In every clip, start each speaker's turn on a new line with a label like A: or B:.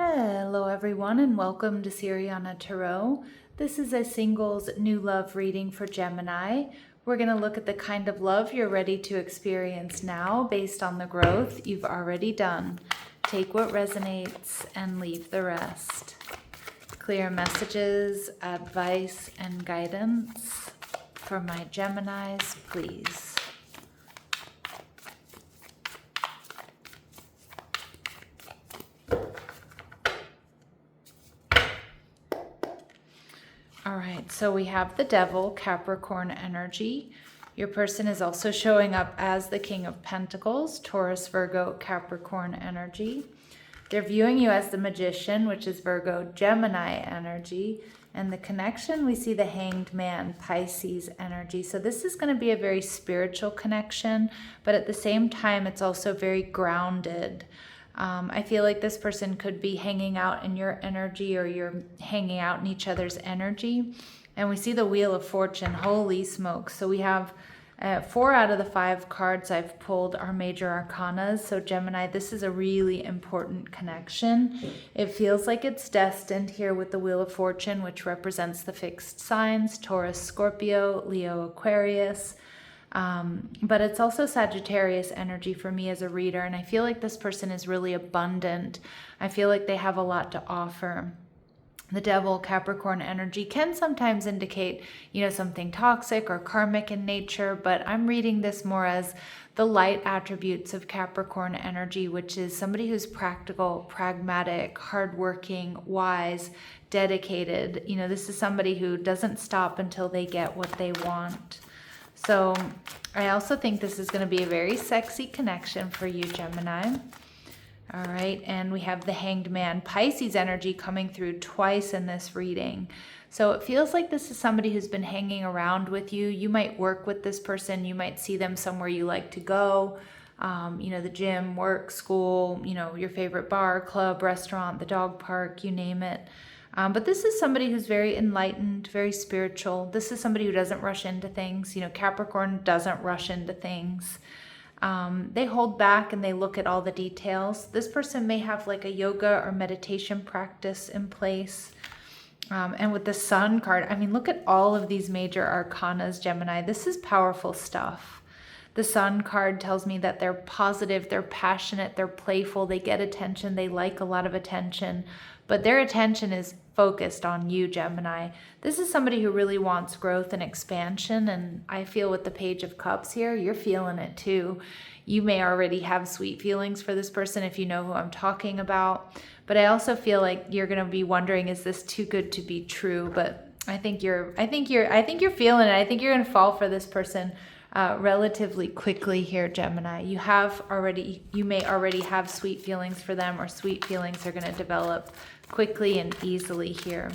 A: Hello everyone and welcome to Siriana Tarot. This is a singles new love reading for Gemini. We're going to look at the kind of love you're ready to experience now based on the growth you've already done. Take what resonates and leave the rest. Clear messages, advice, and guidance for my Geminis, please. All right, so we have the Devil, Capricorn energy. Your person is also showing up as the King of Pentacles, Taurus, Virgo, Capricorn energy. They're viewing you as the Magician, which is Virgo, Gemini energy. And the connection, we see the Hanged Man, Pisces energy. So this is going to be a very spiritual connection, but at the same time, it's also very grounded. I feel like this person could be hanging out in your energy, or you're hanging out in each other's energy. And we see the Wheel of Fortune. Holy smokes. So we have 4 out of the 5 cards I've pulled are major arcanas. So Gemini, this is a really important connection. It feels like it's destined here with the Wheel of Fortune, which represents the fixed signs, Taurus, Scorpio, Leo, Aquarius. But it's also Sagittarius energy for me as a reader. And I feel like this person is really abundant. I feel like they have a lot to offer. The Devil, Capricorn energy can sometimes indicate, something toxic or karmic in nature, but I'm reading this more as the light attributes of Capricorn energy, which is somebody who's practical, pragmatic, hardworking, wise, dedicated. This is somebody who doesn't stop until they get what they want. So I also think this is going to be a very sexy connection for you, Gemini. All right, and we have the Hanged Man, Pisces energy coming through twice in this reading. So it feels like this is somebody who's been hanging around with you. You might work with this person. You might see them somewhere you like to go. The gym, work, school, your favorite bar, club, restaurant, the dog park, you name it. But this is somebody who's very enlightened, very spiritual. This is somebody who doesn't rush into things. Capricorn doesn't rush into things. They hold back and they look at all the details. This person may have like a yoga or meditation practice in place. And with the Sun card, look at all of these major arcanas, Gemini. This is powerful stuff. The Sun card tells me that they're positive, they're passionate, they're playful, they get attention, they like a lot of attention, but their attention is focused on you, Gemini. This is somebody who really wants growth and expansion, and I feel with the Page of Cups here, you're feeling it too. You may already have sweet feelings for this person if you know who I'm talking about, but I also feel like you're going to be wondering, is this too good to be true? But I think you're feeling it. I think you're going to fall for this person relatively quickly here, Gemini. You may already have sweet feelings for them, or sweet feelings are going to develop quickly and easily here.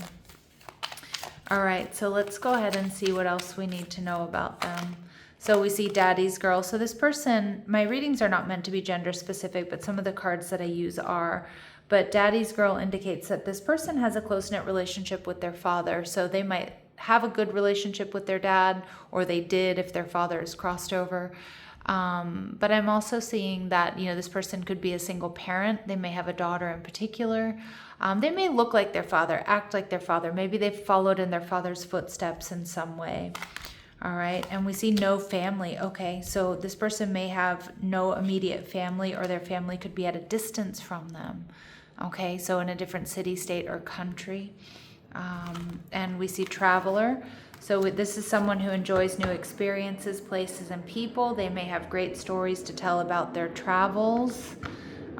A: All right, so let's go ahead and see what else we need to know about them. So we see Daddy's Girl. So this person, my readings are not meant to be gender specific, but some of the cards that I use are. But Daddy's Girl indicates that this person has a close-knit relationship with their father. So they might have a good relationship with their dad, or they did if their father is crossed over. But I'm also seeing that, this person could be a single parent. They may have a daughter in particular. They may look like their father, act like their father. Maybe they've followed in their father's footsteps in some way. All right, and we see no family. Okay, so this person may have no immediate family, or their family could be at a distance from them. Okay, so in a different city, state, or country. And we see Traveler. So this is someone who enjoys new experiences, places, and people. They may have great stories to tell about their travels.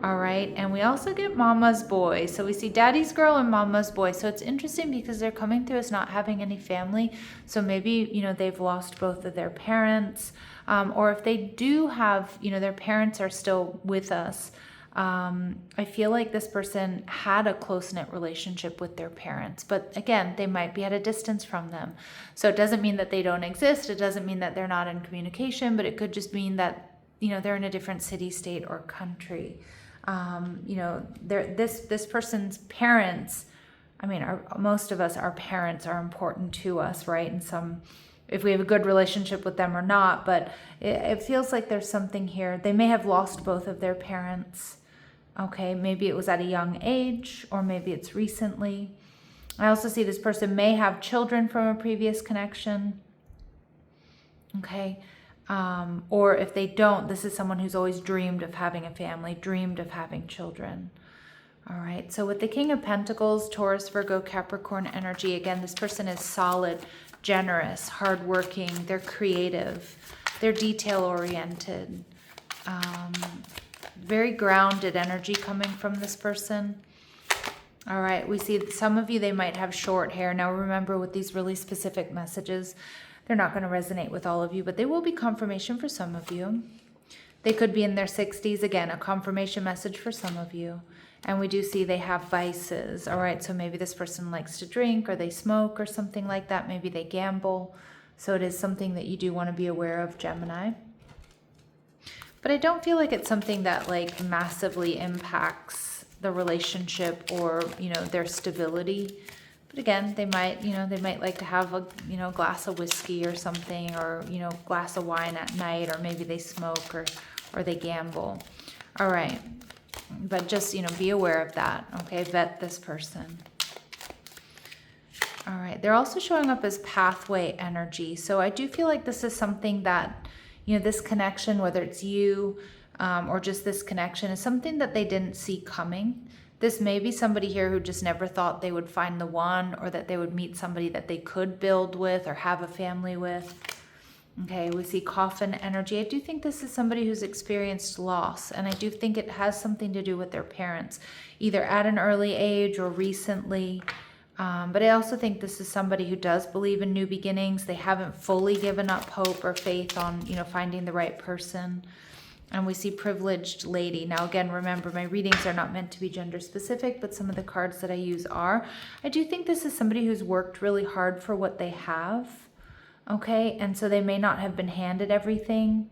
A: All right, and we also get Mama's Boy. So we see Daddy's Girl and Mama's Boy. So it's interesting because they're coming through as not having any family. So maybe, they've lost both of their parents. Or if they do have, their parents are still with us. I feel like this person had a close-knit relationship with their parents, but again, they might be at a distance from them. So it doesn't mean that they don't exist. It doesn't mean that they're not in communication, but it could just mean that, they're in a different city, state, or country. This person's parents, most of us, our parents are important to us, right? And if we have a good relationship with them or not, but it feels like there's something here. They may have lost both of their parents. Okay, maybe it was at a young age, or maybe it's recently. I also see this person may have children from a previous connection. Okay, or if they don't, this is someone who's always dreamed of having a family, dreamed of having children. All right, so with the King of Pentacles, Taurus, Virgo, Capricorn energy, again, this person is solid, generous, hardworking, they're creative, they're detail-oriented, very grounded energy coming from this person. All right, we see some of you, they might have short hair. Now remember, with these really specific messages, they're not going to resonate with all of you, but they will be confirmation for some of you. They could be in their 60s, again, a confirmation message for some of you. And we do see they have vices. All right, so maybe this person likes to drink, or they smoke, or something like that. Maybe they gamble. So it is something that you do want to be aware of, Gemini. But I don't feel like it's something that like massively impacts the relationship or, you know, their stability. But again, they might, you know, they might like to have a, you know, glass of whiskey or something, or, you know, glass of wine at night, or maybe they smoke, or they gamble. All right. But just, you know, be aware of that. Okay. Vet this person. All right. They're also showing up as pathway energy. So I do feel like this is something that, you know, this connection, whether it's you or just this connection, is something that they didn't see coming. This may be somebody here who just never thought they would find the one, or that they would meet somebody that they could build with or have a family with. Okay, we see coffin energy. I do think this is somebody who's experienced loss, and I do think it has something to do with their parents, either at an early age or recently. But I also think this is somebody who does believe in new beginnings. They haven't fully given up hope or faith on, you know, finding the right person. And we see privileged lady. Now, again, remember, my readings are not meant to be gender specific, but some of the cards that I use are. I do think this is somebody who's worked really hard for what they have. Okay, and so they may not have been handed everything.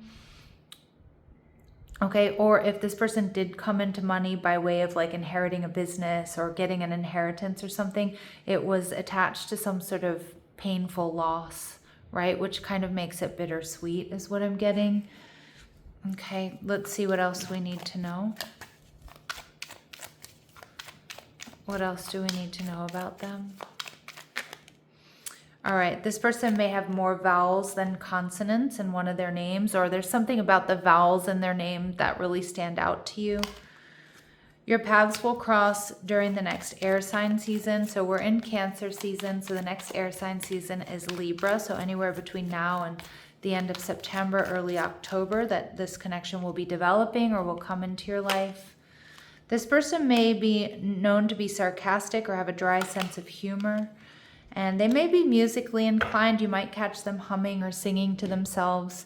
A: Okay, or if this person did come into money by way of like inheriting a business or getting an inheritance or something, it was attached to some sort of painful loss, right? Which kind of makes it bittersweet is what I'm getting. Okay, let's see what else we need to know. What else do we need to know about them? All right, this person may have more vowels than consonants in one of their names, or there's something about the vowels in their name that really stand out to you. Your paths will cross during the next air sign season. So we're in Cancer season, so the next air sign season is Libra. So anywhere between now and the end of September, early October, that this connection will be developing or will come into your life. This person may be known to be sarcastic or have a dry sense of humor. And they may be musically inclined. You might catch them humming or singing to themselves,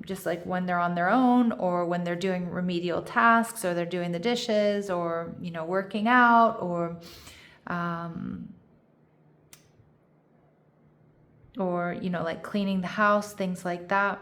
A: just like when they're on their own, or when they're doing remedial tasks, or they're doing the dishes, or, you know, working out, or you know, like cleaning the house, things like that.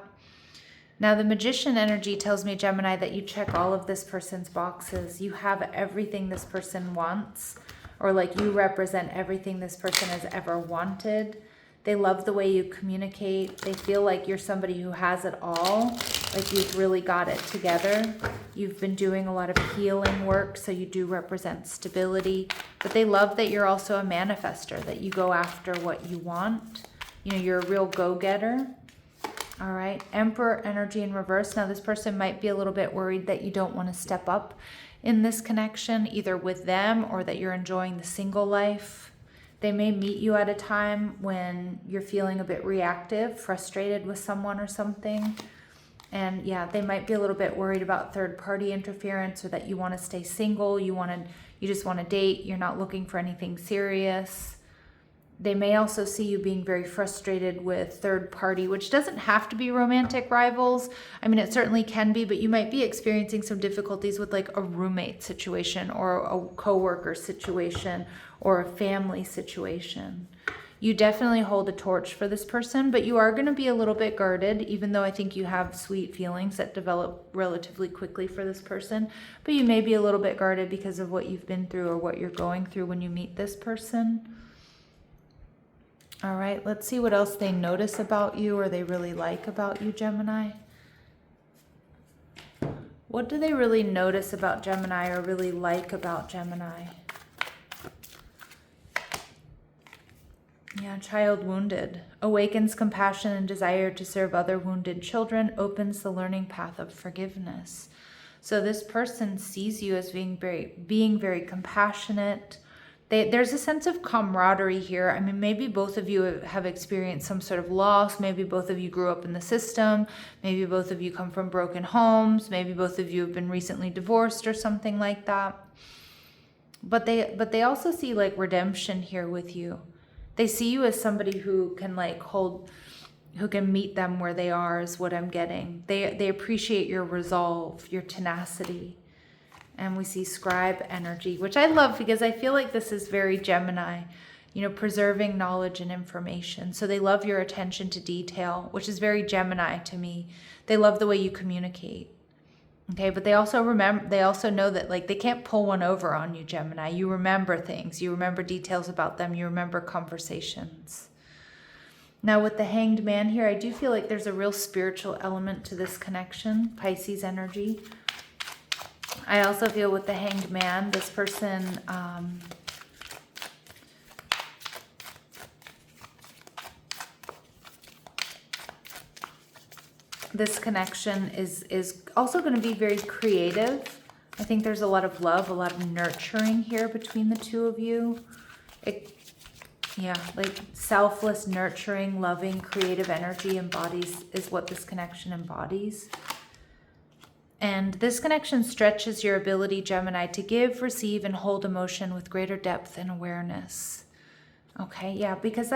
A: Now, the Magician energy tells me, Gemini, that you check all of this person's boxes. You have everything this person wants. Or like you represent everything this person has ever wanted. They love the way you communicate. They feel like you're somebody who has it all, like you've really got it together. You've been doing a lot of healing work, so you do represent stability. But they love that you're also a manifester, that you go after what you want. You know, you're a real go-getter. All right, Emperor energy in reverse. Now, this person might be a little bit worried that you don't want to step up in this connection, either with them or that you're enjoying the single life. They may meet you at a time when you're feeling a bit reactive, frustrated with someone or something. And yeah, they might be a little bit worried about third-party interference, or that you want to stay single, you just want to date, you're not looking for anything serious. They may also see you being very frustrated with third party, which doesn't have to be romantic rivals. I mean, it certainly can be, but you might be experiencing some difficulties with like a roommate situation, or a coworker situation, or a family situation. You definitely hold a torch for this person, but you are going to be a little bit guarded, even though I think you have sweet feelings that develop relatively quickly for this person. But you may be a little bit guarded because of what you've been through or what you're going through when you meet this person. All right, let's see what else they notice about you or they really like about you, Gemini. What do they really notice about Gemini or really like about Gemini? Yeah, child wounded. Awakens compassion and desire to serve other wounded children. Opens the learning path of forgiveness. So this person sees you as being very compassionate. There's a sense of camaraderie here. I mean, maybe both of you have experienced some sort of loss. Maybe both of you grew up in the system. Maybe both of you come from broken homes. Maybe both of you have been recently divorced or something like that. But they also see like redemption here with you. They see you as somebody who can like who can meet them where they are, is what I'm getting. They appreciate your resolve, your tenacity. And we see scribe energy, which I love because I feel like this is very Gemini, you know, preserving knowledge and information. So they love your attention to detail, which is very Gemini to me. They love the way you communicate. Okay, but they also know that like they can't pull one over on you, Gemini. You remember things, you remember details about them, you remember conversations. Now with the Hanged Man here, I do feel like there's a real spiritual element to this connection, Pisces energy. I also feel with the Hanged Man, this person, this connection is also going to be very creative. I think there's a lot of love, a lot of nurturing here between the two of you. Yeah, like selfless, nurturing, loving, creative energy is what this connection embodies. And this connection stretches your ability, Gemini, to give, receive, and hold emotion with greater depth and awareness. Okay, yeah, because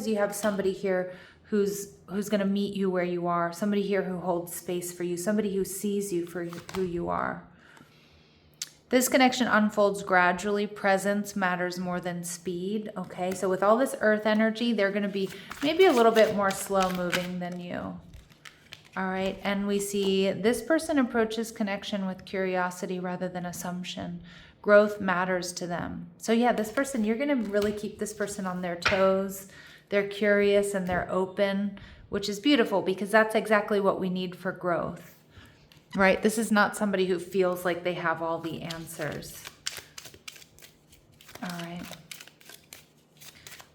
A: you have somebody here who's going to meet you where you are, somebody here who holds space for you, somebody who sees you for who you are. This connection unfolds gradually. Presence matters more than speed. Okay, so with all this earth energy, they're going to be maybe a little bit more slow moving than you. All right, and we see this person approaches connection with curiosity rather than assumption. Growth matters to them. So yeah, this person, you're going to really keep this person on their toes. They're curious and they're open, which is beautiful because that's exactly what we need for growth. Right? This is not somebody who feels like they have all the answers. All right.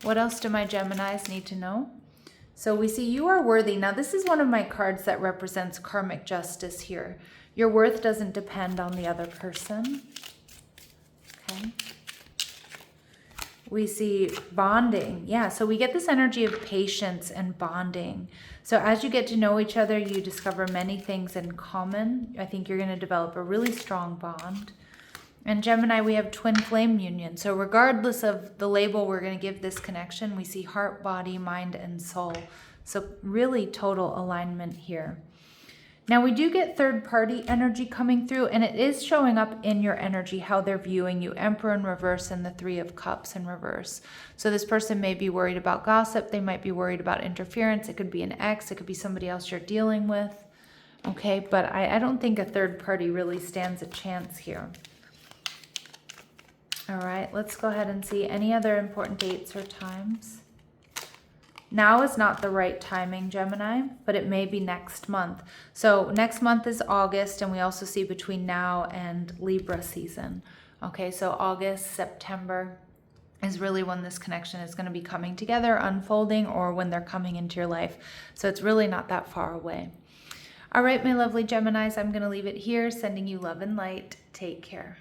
A: What else do my Geminis need to know? So we see you are worthy. Now, this is one of my cards that represents karmic justice here. Your worth doesn't depend on the other person. Okay. We see bonding. Yeah, so we get this energy of patience and bonding. So as you get to know each other, you discover many things in common. I think you're going to develop a really strong bond. And Gemini, we have twin flame union. So regardless of the label we're going to give this connection, we see heart, body, mind, and soul. So really total alignment here. Now we do get third party energy coming through, and it is showing up in your energy, how they're viewing you. Emperor in reverse and the Three of Cups in reverse. So this person may be worried about gossip. They might be worried about interference. It could be an ex. It could be somebody else you're dealing with. Okay, but I don't think a third party really stands a chance here. All right, let's go ahead and see any other important dates or times. Now is not the right timing, Gemini, but it may be next month. So next month is August, and we also see between now and Libra season. Okay, so August, September is really when this connection is going to be coming together, unfolding, or when they're coming into your life. So it's really not that far away. All right, my lovely Geminis, I'm going to leave it here, sending you love and light. Take care.